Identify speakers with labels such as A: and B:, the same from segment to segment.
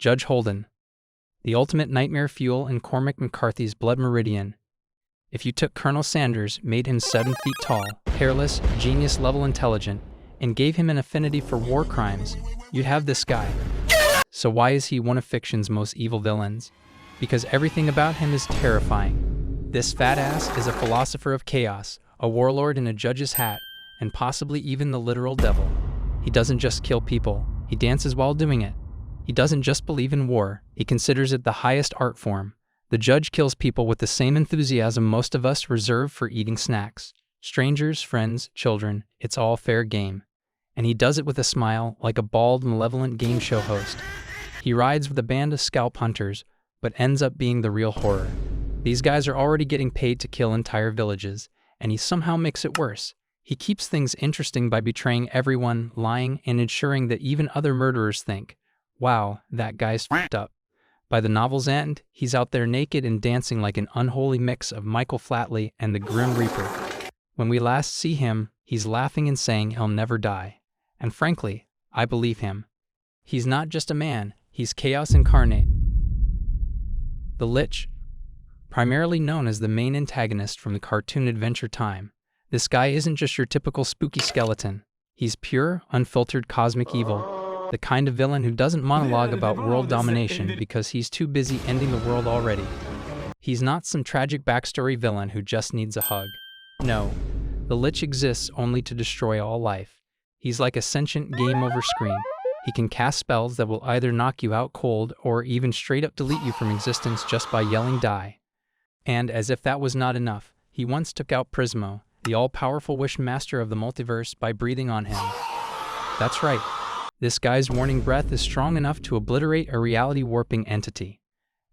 A: Judge Holden, the ultimate nightmare fuel in Cormac McCarthy's Blood Meridian. If you took Colonel Sanders, made him 7 feet tall, hairless, genius-level intelligent, and gave him an affinity for war crimes, you'd have this guy. So why is he one of fiction's most evil villains? Because everything about him is terrifying. This fat ass is a philosopher of chaos, a warlord in a judge's hat, and possibly even the literal devil. He doesn't just kill people, he dances while doing it. He doesn't just believe in war, he considers it the highest art form. The judge kills people with the same enthusiasm most of us reserve for eating snacks. Strangers, friends, children, it's all fair game. And he does it with a smile, like a bald, malevolent game show host. He rides with a band of scalp hunters, but ends up being the real horror. These guys are already getting paid to kill entire villages, and he somehow makes it worse. He keeps things interesting by betraying everyone, lying, and ensuring that even other murderers think, wow, that guy's f***ed up. By the novel's end, he's out there naked and dancing like an unholy mix of Michael Flatley and the Grim Reaper. When we last see him, he's laughing and saying he'll never die. And frankly, I believe him. He's not just a man, he's chaos incarnate. The Lich, primarily known as the main antagonist from the cartoon Adventure Time, this guy isn't just your typical spooky skeleton. He's pure, unfiltered cosmic evil. The kind of villain who doesn't monologue about world domination because he's too busy ending the world already. He's not some tragic backstory villain who just needs a hug. No, the Lich exists only to destroy all life. He's like a sentient game over screen. He can cast spells that will either knock you out cold or even straight up delete you from existence just by yelling die. And as if that was not enough, he once took out Prismo, the all-powerful wish master of the multiverse, by breathing on him. That's right. This guy's warning breath is strong enough to obliterate a reality-warping entity.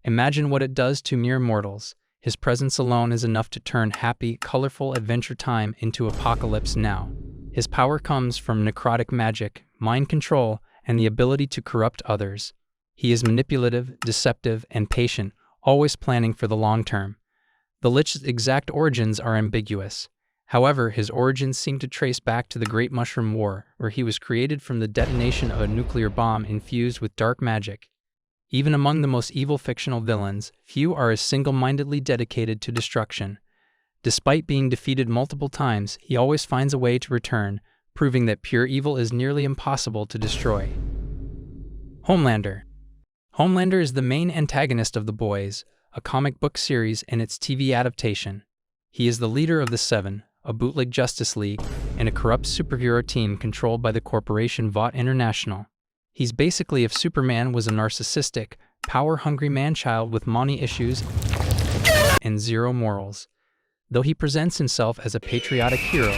A: Imagine what it does to mere mortals. His presence alone is enough to turn happy, colorful Adventure Time into Apocalypse Now. His power comes from necrotic magic, mind control, and the ability to corrupt others. He is manipulative, deceptive, and patient, always planning for the long term. The Lich's exact origins are ambiguous. However, his origins seem to trace back to the Great Mushroom War, where he was created from the detonation of a nuclear bomb infused with dark magic. Even among the most evil fictional villains, few are as single-mindedly dedicated to destruction. Despite being defeated multiple times, he always finds a way to return, proving that pure evil is nearly impossible to destroy. Homelander. Homelander is the main antagonist of The Boys, a comic book series and its TV adaptation. He is the leader of the Seven, a bootleg Justice League, and a corrupt superhero team controlled by the corporation Vought International. He's basically if Superman was a narcissistic, power-hungry man-child with money issues and zero morals. Though he presents himself as a patriotic hero,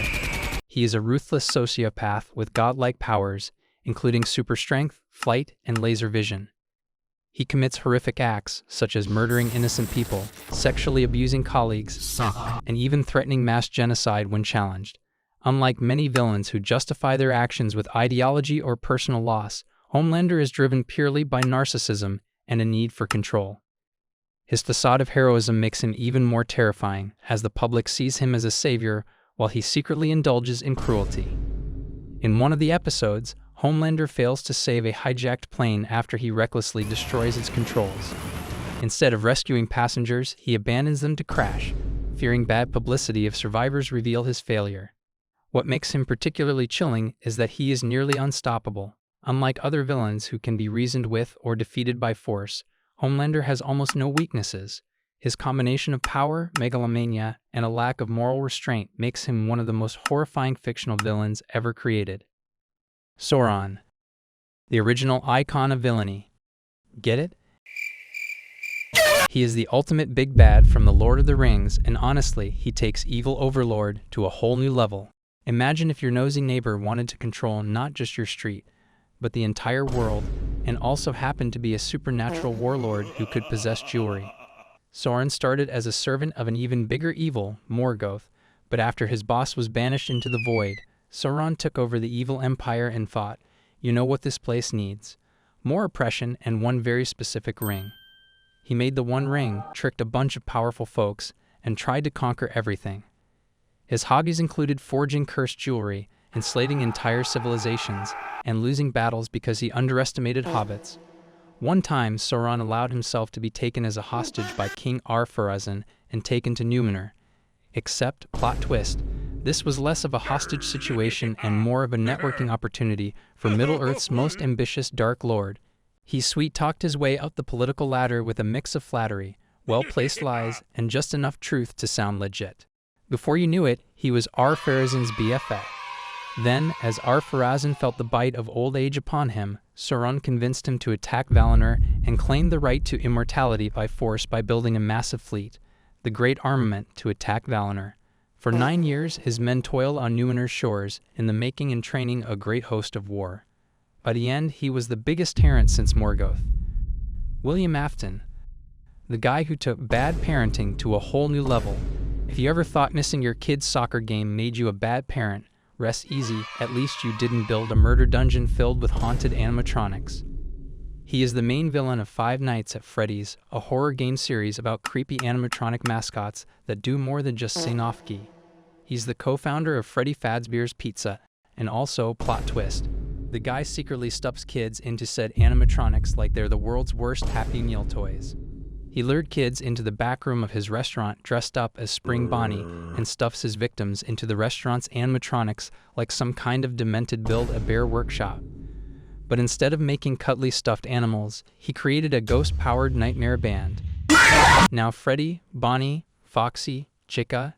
A: he is a ruthless sociopath with godlike powers, including super strength, flight, and laser vision. He commits horrific acts, such as murdering innocent people, sexually abusing colleagues, and even threatening mass genocide when challenged. Unlike many villains who justify their actions with ideology or personal loss, Homelander is driven purely by narcissism and a need for control. His facade of heroism makes him even more terrifying, as the public sees him as a savior while he secretly indulges in cruelty. In one of the episodes, Homelander fails to save a hijacked plane after he recklessly destroys its controls. Instead of rescuing passengers, he abandons them to crash, fearing bad publicity if survivors reveal his failure. What makes him particularly chilling is that he is nearly unstoppable. Unlike other villains who can be reasoned with or defeated by force, Homelander has almost no weaknesses. His combination of power, megalomania, and a lack of moral restraint makes him one of the most horrifying fictional villains ever created. Sauron, the original icon of villainy. Get it? He is the ultimate big bad from The Lord of the Rings, and honestly, he takes evil overlord to a whole new level. Imagine if your nosy neighbor wanted to control not just your street, but the entire world, and also happened to be a supernatural warlord who could possess jewelry. Sauron started as a servant of an even bigger evil, Morgoth, but after his boss was banished into the void, Sauron took over the evil empire and thought, you know what this place needs? More oppression and one very specific ring. He made the One Ring, tricked a bunch of powerful folks, and tried to conquer everything. His hobbies included forging cursed jewelry, enslaving entire civilizations, and losing battles because he underestimated hobbits. One time, Sauron allowed himself to be taken as a hostage by King Ar-Pharazôn and taken to Numenor. Except, plot twist, this was less of a hostage situation and more of a networking opportunity for Middle-earth's most ambitious Dark Lord. He sweet-talked his way up the political ladder with a mix of flattery, well-placed lies, and just enough truth to sound legit. Before you knew it, he was Ar-Pharazôn's BFF. Then, as Ar-Pharazôn felt the bite of old age upon him, Sauron convinced him to attack Valinor and claimed the right to immortality by force by building a massive fleet, the Great Armament, to attack Valinor. For 9 years, his men toiled on Numenor's shores, in the making and training a great host of war. By the end, he was the biggest tyrant since Morgoth. William Afton, the guy who took bad parenting to a whole new level. If you ever thought missing your kid's soccer game made you a bad parent, rest easy, at least you didn't build a murder dungeon filled with haunted animatronics. He is the main villain of Five Nights at Freddy's, a horror game series about creepy animatronic mascots that do more than just sing off-key. He's the co-founder of Freddy Fazbear's Pizza, and also, plot twist, the guy secretly stuffs kids into said animatronics like they're the world's worst Happy Meal toys. He lured kids into the back room of his restaurant dressed up as Spring Bonnie and stuffs his victims into the restaurant's animatronics like some kind of demented Build-A-Bear workshop. But instead of making cuddly stuffed animals, he created a ghost-powered nightmare band. Now Freddy, Bonnie, Foxy, Chica,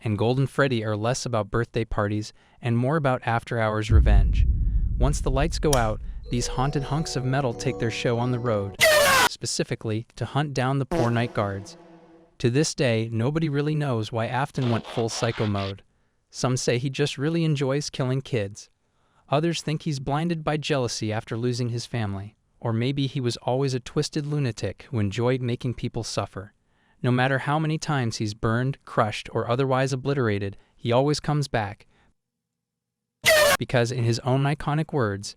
A: and Golden Freddy are less about birthday parties and more about after-hours revenge. Once the lights go out, these haunted hunks of metal take their show on the road, specifically to hunt down the poor night guards. To this day, nobody really knows why Afton went full psycho mode. Some say he just really enjoys killing kids. Others think he's blinded by jealousy after losing his family. Or maybe he was always a twisted lunatic who enjoyed making people suffer. No matter how many times he's burned, crushed, or otherwise obliterated, he always comes back. Because in his own iconic words,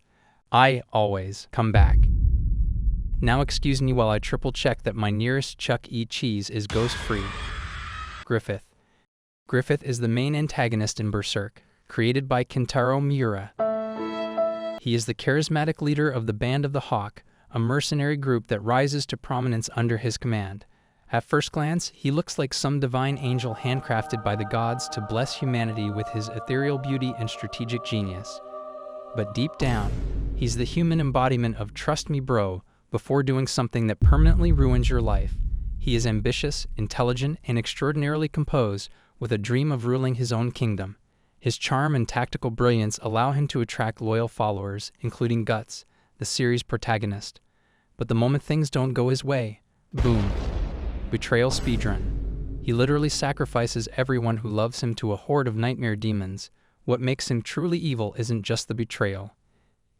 A: I always come back. Now excuse me while I triple check that my nearest Chuck E. Cheese is ghost-free. Griffith. Griffith is the main antagonist in Berserk, created by Kentaro Miura. He is the charismatic leader of the Band of the Hawk, a mercenary group that rises to prominence under his command. At first glance, he looks like some divine angel handcrafted by the gods to bless humanity with his ethereal beauty and strategic genius. But deep down, he's the human embodiment of "trust me bro" before doing something that permanently ruins your life. He is ambitious, intelligent, and extraordinarily composed, with a dream of ruling his own kingdom. His charm and tactical brilliance allow him to attract loyal followers, including Guts, the series' protagonist. But the moment things don't go his way, boom. Betrayal speedrun. He literally sacrifices everyone who loves him to a horde of nightmare demons. What makes him truly evil isn't just the betrayal.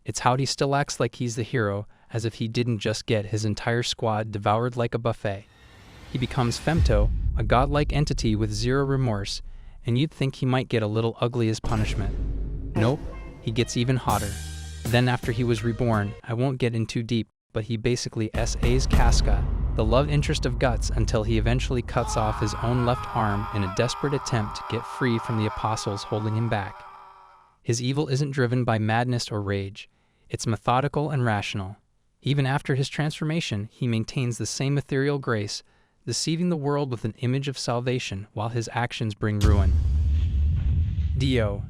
A: It's how he still acts like he's the hero, as if he didn't just get his entire squad devoured like a buffet. He becomes Femto, a godlike entity with zero remorse, and you'd think he might get a little ugly as punishment. Nope, he gets even hotter. Then after he was reborn, I won't get in too deep, but he basically SA's Casca, the love interest of Guts, until he eventually cuts off his own left arm in a desperate attempt to get free from the apostles holding him back. His evil isn't driven by madness or rage. It's methodical and rational. Even after his transformation, he maintains the same ethereal grace, deceiving the world with an image of salvation while his actions bring ruin. Dio.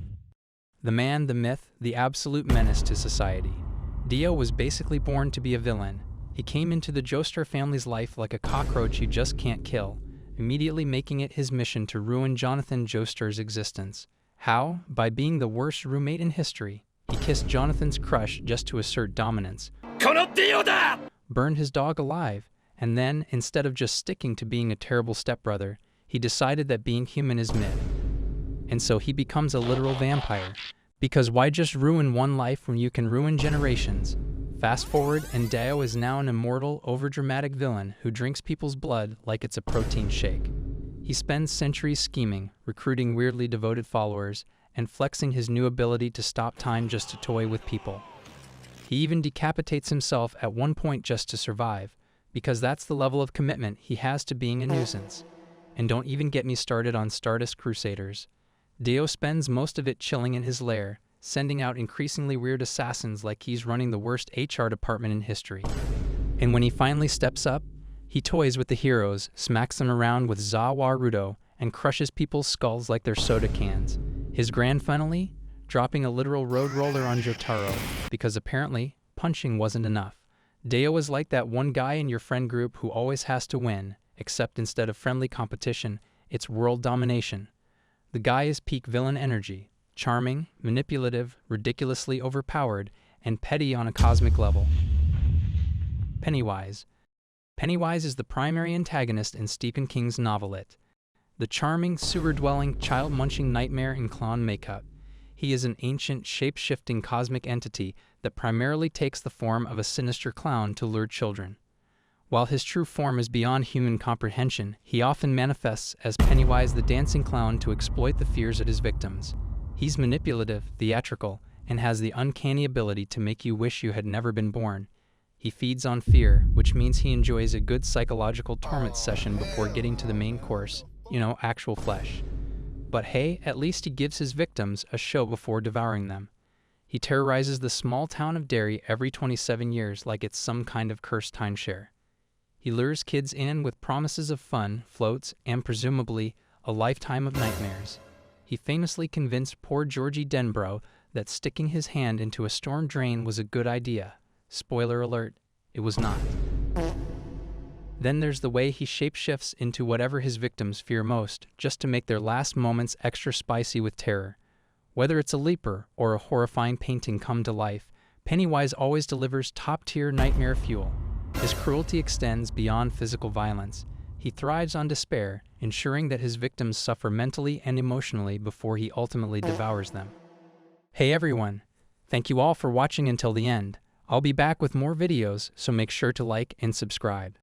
A: The man, the myth, the absolute menace to society. Dio was basically born to be a villain. He came into the Joestar family's life like a cockroach you just can't kill, immediately making it his mission to ruin Jonathan Joestar's existence. How? By being the worst roommate in history. He kissed Jonathan's crush just to assert dominance, burned his dog alive, and then, instead of just sticking to being a terrible stepbrother, he decided that being human is myth. And so he becomes a literal vampire. Because why just ruin one life when you can ruin generations? Fast forward, and Dio is now an immortal, overdramatic villain who drinks people's blood like it's a protein shake. He spends centuries scheming, recruiting weirdly devoted followers, and flexing his new ability to stop time just to toy with people. He even decapitates himself at one point just to survive, because that's the level of commitment he has to being a nuisance. And don't even get me started on Stardust Crusaders. Dio spends most of it chilling in his lair, sending out increasingly weird assassins like he's running the worst HR department in history. And when he finally steps up, he toys with the heroes, smacks them around with Zawarudo, and crushes people's skulls like they're soda cans. His grand finale? Dropping a literal road roller on Jotaro, because apparently, punching wasn't enough. Deo is like that one guy in your friend group who always has to win, except instead of friendly competition, it's world domination. The guy is peak villain energy, charming, manipulative, ridiculously overpowered, and petty on a cosmic level. Pennywise. Pennywise is the primary antagonist in Stephen King's novel It. The charming, sewer-dwelling, child-munching nightmare in clown makeup. He is an ancient, shape-shifting cosmic entity that primarily takes the form of a sinister clown to lure children. While his true form is beyond human comprehension, he often manifests as Pennywise the dancing clown to exploit the fears of his victims. He's manipulative, theatrical, and has the uncanny ability to make you wish you had never been born. He feeds on fear, which means he enjoys a good psychological torment session before getting to the main course, actual flesh. But hey, at least he gives his victims a show before devouring them. He terrorizes the small town of Derry every 27 years like it's some kind of cursed timeshare. He lures kids in with promises of fun, floats, and presumably a lifetime of nightmares. He famously convinced poor Georgie Denbrough that sticking his hand into a storm drain was a good idea. Spoiler alert, it was not. Then there's the way he shapeshifts into whatever his victims fear most, just to make their last moments extra spicy with terror. Whether it's a leaper or a horrifying painting come to life, Pennywise always delivers top-tier nightmare fuel. His cruelty extends beyond physical violence. He thrives on despair, ensuring that his victims suffer mentally and emotionally before he ultimately devours them. Hey everyone! Thank you all for watching until the end. I'll be back with more videos, so make sure to like and subscribe.